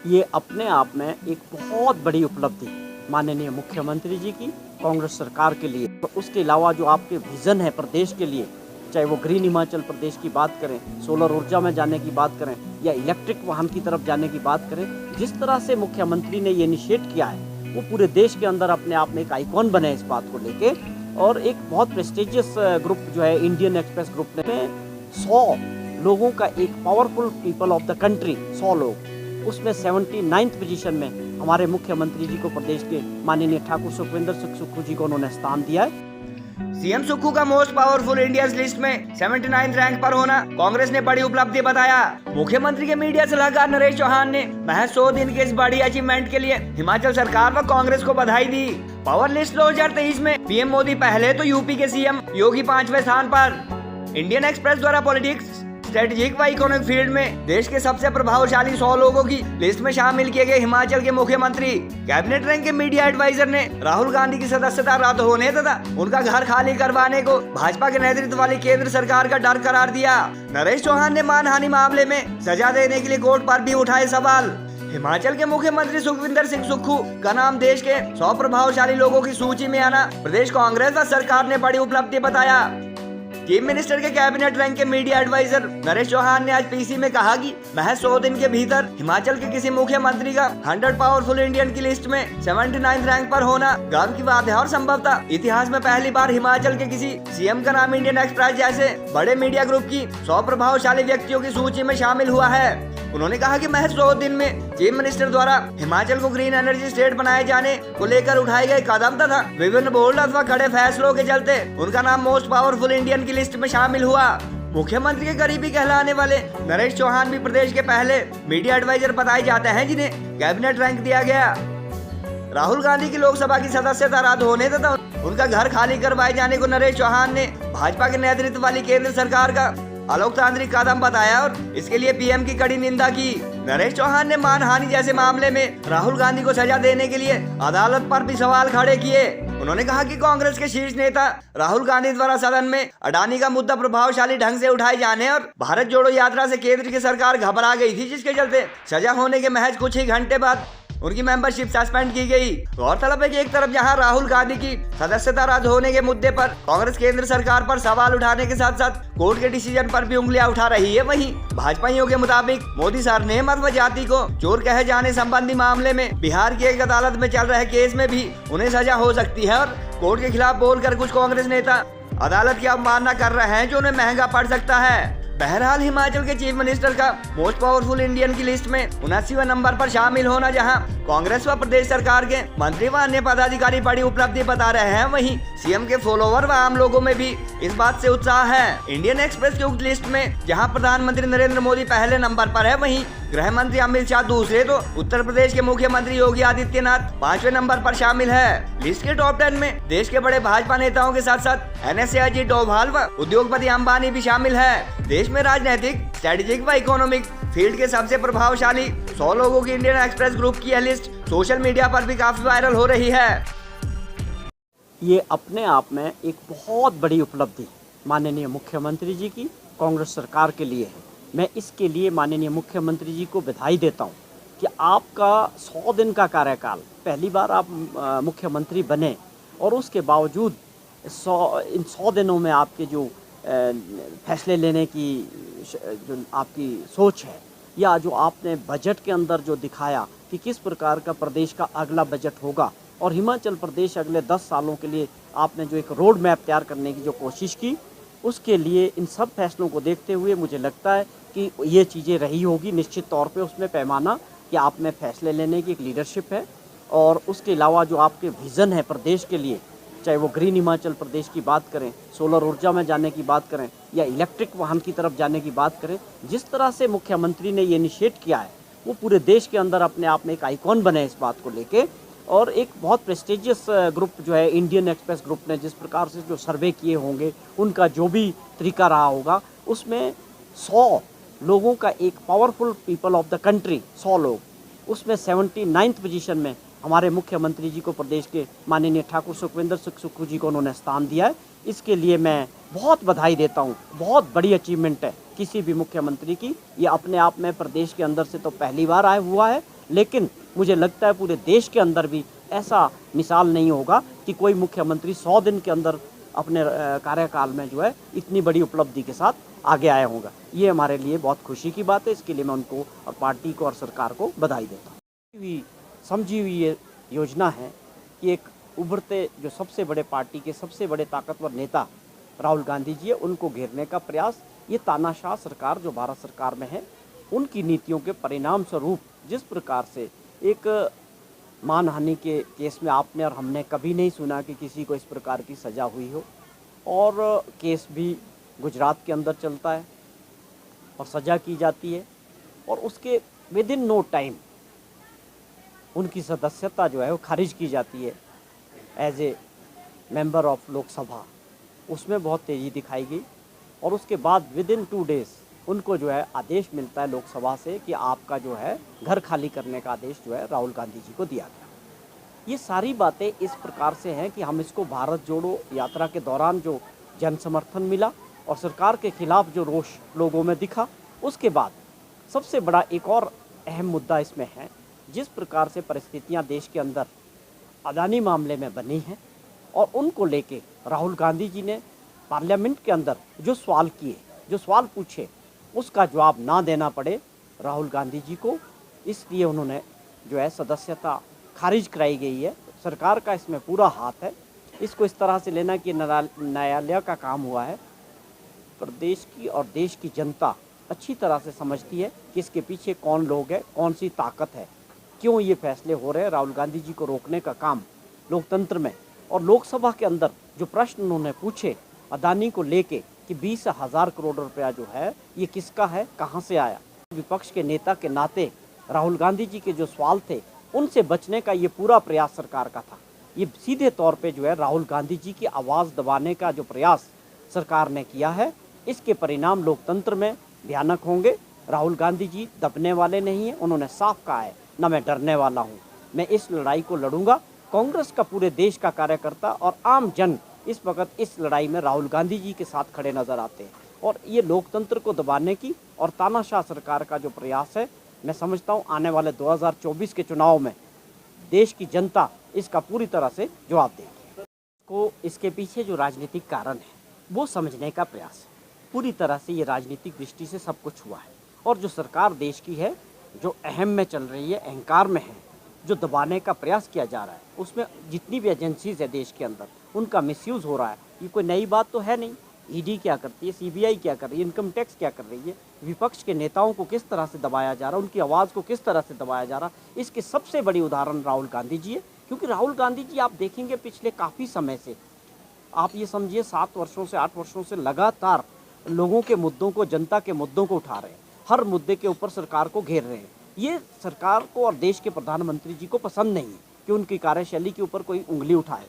ये अपने आप में एक बहुत बड़ी उपलब्धि माननीय मुख्यमंत्री जी की, कांग्रेस सरकार के लिए। तो उसके अलावा जो आपके विज़न है प्रदेश के लिए, चाहे वो ग्रीन हिमाचल प्रदेश की बात करें, सोलर ऊर्जा में जाने की बात करें या इलेक्ट्रिक वाहन की तरफ जाने की बात करें, जिस तरह से मुख्यमंत्री ने ये इनिशिएट किया है, वो पूरे देश के अंदर अपने आप में एक आइकॉन बने इस बात को लेके। और एक बहुत प्रेस्टिजियस ग्रुप जो है इंडियन एक्सप्रेस ग्रुप ने 100 लोगों का एक powerful people of the country, 100 लोग, उसमें 79th पोजीशन में हमारे मुख्यमंत्री जी को, प्रदेश के माननीय ठाकुर सुखविंदर सिंह सुक्खू जी को उन्होंने स्थान दिया है। सीएम सुक्खू का मोस्ट पावरफुल इंडियंस लिस्ट में 79th रैंक पर होना कांग्रेस ने बड़ी उपलब्धि बताया। मुख्यमंत्री के मीडिया सलाहकार नरेश चौहान ने महज 100 दिन के इस बड़ी अचीवमेंट के लिए हिमाचल सरकार व कांग्रेस को बधाई दी। पावर लिस्ट 2023 में पीएम मोदी पहले तो यूपी के सीएम योगी 5वें स्थान पर। इंडियन एक्सप्रेस द्वारा पॉलिटिक्स, स्ट्रेटेजिक व इकोनॉमिक फील्ड में देश के सबसे प्रभावशाली 100 लोगों की लिस्ट में शामिल किए गए हिमाचल के मुख्यमंत्री कैबिनेट रैंक के मीडिया एडवाइजर ने राहुल गांधी की सदस्यता रद्द होने तथा उनका घर खाली करवाने को भाजपा के नेतृत्व वाली केंद्र सरकार का डर करार दिया। नरेश चौहान ने मानहानि मामले में सजा देने के लिए कोर्ट पर भी उठाए सवाल। हिमाचल के मुख्यमंत्री सुखविंदर सिंह सुक्खू का नाम देश के 100 प्रभावशाली लोगों की सूची में आना प्रदेश कांग्रेस व सरकार ने बड़ी उपलब्धि बताया। चीफ मिनिस्टर के कैबिनेट रैंक के मीडिया एडवाइजर नरेश चौहान ने आज पीसी में कहा कि महज 100 दिन के भीतर हिमाचल के किसी मुख्यमंत्री का 100 पावरफुल इंडियन की लिस्ट में 79th रैंक पर होना गर्व की बात है और संभवतः इतिहास में पहली बार हिमाचल के किसी सीएम का नाम इंडियन एक्सप्रेस जैसे बड़े मीडिया ग्रुप की 100 प्रभावशाली व्यक्तियों की सूची में शामिल हुआ है। उन्होंने कहा कि महज 100 दिन में चीफ मिनिस्टर द्वारा हिमाचल को ग्रीन एनर्जी स्टेट बनाए जाने को लेकर उठाए गए कदम तथा विभिन्न बोल्ड अथवा कड़े फैसलों के चलते उनका नाम मोस्ट पावरफुल इंडियन की लिस्ट में शामिल हुआ। मुख्यमंत्री के करीबी कहलाने वाले नरेश चौहान भी प्रदेश के पहले मीडिया एडवाइजर बताए जाते हैं जिन्हें कैबिनेट रैंक दिया गया। राहुल गांधी की लोकसभा की सदस्यता रद्द होने तथा उनका घर खाली करवाए जाने को नरेश चौहान ने भाजपा के नेतृत्व वाली केंद्र सरकार का अलोकतांत्रिक कदम बताया और इसके लिए पीएम की कड़ी निंदा की। नरेश चौहान ने मानहानि जैसे मामले में राहुल गांधी को सजा देने के लिए अदालत पर भी सवाल खड़े किए। उन्होंने कहा कि कांग्रेस के शीर्ष नेता राहुल गांधी द्वारा सदन में अडानी का मुद्दा प्रभावशाली ढंग से उठाए जाने और भारत जोड़ो यात्रा से केंद्र की सरकार घबरा गई थी, जिसके चलते सजा होने के महज कुछ ही घंटे बाद उनकी मेंबरशिप सस्पेंड की गई। गौरतलब है कि एक तरफ जहां राहुल गांधी की सदस्यता रद्द होने के मुद्दे पर कांग्रेस केंद्र सरकार पर सवाल उठाने के साथ साथ कोर्ट के डिसीजन पर भी उंगलियां उठा रही है, वहीं भाजपाइयों के मुताबिक मोदी सरनेम अथवा जाति को चोर कहे जाने संबंधी मामले में बिहार की एक अदालत में चल रहे केस में भी उन्हें सजा हो सकती है और कोर्ट के खिलाफ बोलकर कुछ कांग्रेस नेता अदालत की अवमानना कर रहे हैं जो उन्हें महंगा पड़ सकता है। बहरहाल हिमाचल के चीफ मिनिस्टर का मोस्ट पावरफुल इंडियन की लिस्ट में 79वें नंबर पर शामिल होना जहां कांग्रेस व प्रदेश सरकार के मंत्री व अन्य पदाधिकारी बड़ी उपलब्धि बता रहे हैं, वहीं सीएम के फॉलोवर व आम लोगों में भी इस बात से उत्साह है। इंडियन एक्सप्रेस की उक्त लिस्ट में जहां प्रधानमंत्री नरेंद्र मोदी पहले नंबर पर है, वहीं गृह मंत्री अमित शाह दूसरे तो उत्तर प्रदेश के मुख्यमंत्री योगी आदित्यनाथ 5वें नंबर पर शामिल है। लिस्ट के टॉप 10 में देश के बड़े भाजपा नेताओं के साथ साथ एनएसए अजीत डोभाल व उद्योगपति अंबानी भी शामिल है। देश में राजनीतिक, स्ट्रेटेजिक व इकोनॉमिक फील्ड के सबसे प्रभावशाली 100 लोगों की इंडियन एक्सप्रेस ग्रुप की यह लिस्ट सोशल मीडिया पर भी काफी वायरल हो रही है। ये अपने आप में एक बहुत बड़ी उपलब्धि माननीय मुख्यमंत्री जी की, कांग्रेस सरकार के लिए है। मैं इसके लिए माननीय मुख्यमंत्री जी को बधाई देता हूँ कि आपका 100 दिन का कार्यकाल, पहली बार आप मुख्यमंत्री बने और उसके बावजूद इन 100 दिनों में आपके जो फैसले लेने की जो आपकी सोच है या जो आपने बजट के अंदर जो दिखाया कि किस प्रकार का प्रदेश का अगला बजट होगा और हिमाचल प्रदेश अगले 10 सालों के लिए आपने जो एक रोड मैप तैयार करने की जो कोशिश की, उसके लिए इन सब फैसलों को देखते हुए मुझे लगता है कि ये चीज़ें रही होगी निश्चित तौर पे उसमें पैमाना कि आप में फैसले लेने की एक लीडरशिप है और उसके अलावा जो आपके विज़न है प्रदेश के लिए, चाहे वो ग्रीन हिमाचल प्रदेश की बात करें, सोलर ऊर्जा में जाने की बात करें या इलेक्ट्रिक वाहन की तरफ जाने की बात करें, जिस तरह से मुख्यमंत्री ने ये इनिशिएट किया है वो पूरे देश के अंदर अपने आप में एक आइकॉन बने इस बात को लेके। और एक बहुत प्रेस्टिजियस ग्रुप जो है इंडियन एक्सप्रेस ग्रुप ने जिस प्रकार से जो सर्वे किए होंगे, उनका जो भी तरीका रहा होगा, उसमें 100 लोगों का एक powerful people of the country, 100 लोग, उसमें 79th पोजीशन में हमारे मुख्यमंत्री जी को, प्रदेश के माननीय ठाकुर सुखविंदर सिंह सुक्खू जी को उन्होंने स्थान दिया है। इसके लिए मैं बहुत बधाई देता हूँ। बहुत बड़ी अचीवमेंट है किसी भी मुख्यमंत्री की। ये अपने आप में प्रदेश के अंदर से तो पहली बार आया हुआ है लेकिन मुझे लगता है पूरे देश के अंदर भी ऐसा मिसाल नहीं होगा कि कोई मुख्यमंत्री 100 दिन के अंदर अपने कार्यकाल में जो है इतनी बड़ी उपलब्धि के साथ आगे आया होगा। ये हमारे लिए बहुत खुशी की बात है। इसके लिए मैं उनको और पार्टी को और सरकार को बधाई देता हूँ। समझी हुई ये योजना है कि एक उभरते जो सबसे बड़े पार्टी के सबसे बड़े ताकतवर नेता राहुल गांधी जी है, उनको घेरने का प्रयास, ये तानाशाह सरकार जो भारत सरकार में है उनकी नीतियों के परिणाम स्वरूप जिस प्रकार से एक मानहानि के केस में आपने और हमने कभी नहीं सुना कि किसी को इस प्रकार की सज़ा हुई हो, और केस भी गुजरात के अंदर चलता है और सज़ा की जाती है और उसके विद इन नो टाइम उनकी सदस्यता जो है वो खारिज की जाती है as a member of Lok Sabha. उसमें बहुत तेज़ी दिखाई गई और उसके बाद विद इन 2 डेज़ उनको जो है आदेश मिलता है लोकसभा से कि आपका जो है घर खाली करने का आदेश जो है राहुल गांधी जी को दिया गया। ये सारी बातें इस प्रकार से हैं कि हम इसको भारत जोड़ो यात्रा के दौरान जो जन समर्थन मिला और सरकार के खिलाफ जो रोष लोगों में दिखा, उसके बाद सबसे बड़ा एक और अहम मुद्दा इसमें है जिस प्रकार से परिस्थितियां देश के अंदर अदानी मामले में बनी हैं और उनको लेके राहुल गांधी जी ने पार्लियामेंट के अंदर जो सवाल किए, जो सवाल पूछे, उसका जवाब ना देना पड़े राहुल गांधी जी को, इसलिए उन्होंने जो है सदस्यता खारिज कराई गई है। सरकार का इसमें पूरा हाथ है। इसको इस तरह से लेना कि न्यायालय का काम हुआ है। प्रदेश की और देश की जनता अच्छी तरह से समझती है कि इसके पीछे कौन लोग हैं, कौन सी ताकत है, क्यों ये फैसले हो रहे हैं। राहुल गांधी जी को रोकने का काम लोकतंत्र में और लोकसभा के अंदर जो प्रश्न उन्होंने पूछे अदानी को लेके कि 20,000 करोड़ रुपया जो है ये किसका है, कहाँ से आया, विपक्ष के नेता के नाते राहुल गांधी जी के जो सवाल थे उनसे बचने का ये पूरा प्रयास सरकार का था। ये सीधे तौर पे जो है राहुल गांधी जी की आवाज़ दबाने का जो प्रयास सरकार ने किया है, इसके परिणाम लोकतंत्र में भयानक होंगे। राहुल गांधी जी दबने वाले नहीं हैं। उन्होंने साफ कहा है, ना मैं डरने वाला हूँ, मैं इस लड़ाई को लड़ूंगा। कांग्रेस का पूरे देश का कार्यकर्ता और आम जन इस वक्त इस लड़ाई में राहुल गांधी जी के साथ खड़े नजर आते हैं और ये लोकतंत्र को दबाने की और तानाशाह सरकार का जो प्रयास है, मैं समझता हूँ आने वाले 2024 के चुनाव में देश की जनता इसका पूरी तरह से जवाब देगी। को इसके पीछे जो राजनीतिक कारण है वो समझने का प्रयास है। पूरी तरह से ये राजनीतिक दृष्टि से सब कुछ हुआ है और जो सरकार देश की है, जो अहम में चल रही है, अहंकार में है, जो दबाने का प्रयास किया जा रहा है, उसमें जितनी भी एजेंसीज है देश के अंदर उनका मिसयूज़ हो रहा है। ये कोई नई बात तो है नहीं। ईडी क्या करती है, सीबीआई क्या कर रही है, इनकम टैक्स क्या कर रही है, विपक्ष के नेताओं को किस तरह से दबाया जा रहा है, उनकी आवाज़ को किस तरह से दबाया जा रहा है, इसके सबसे बड़ी उदाहरण राहुल गांधी जी है। क्योंकि राहुल गांधी जी आप देखेंगे पिछले काफ़ी समय से, आप ये समझिए 7 वर्षों से 8 वर्षों से लगातार लोगों के मुद्दों को, जनता के मुद्दों को उठा रहे हैं, हर मुद्दे के ऊपर सरकार को घेर रहे हैं। ये सरकार को और देश के प्रधानमंत्री जी को पसंद नहीं है कि उनकी कार्यशैली के ऊपर कोई उंगली उठाए।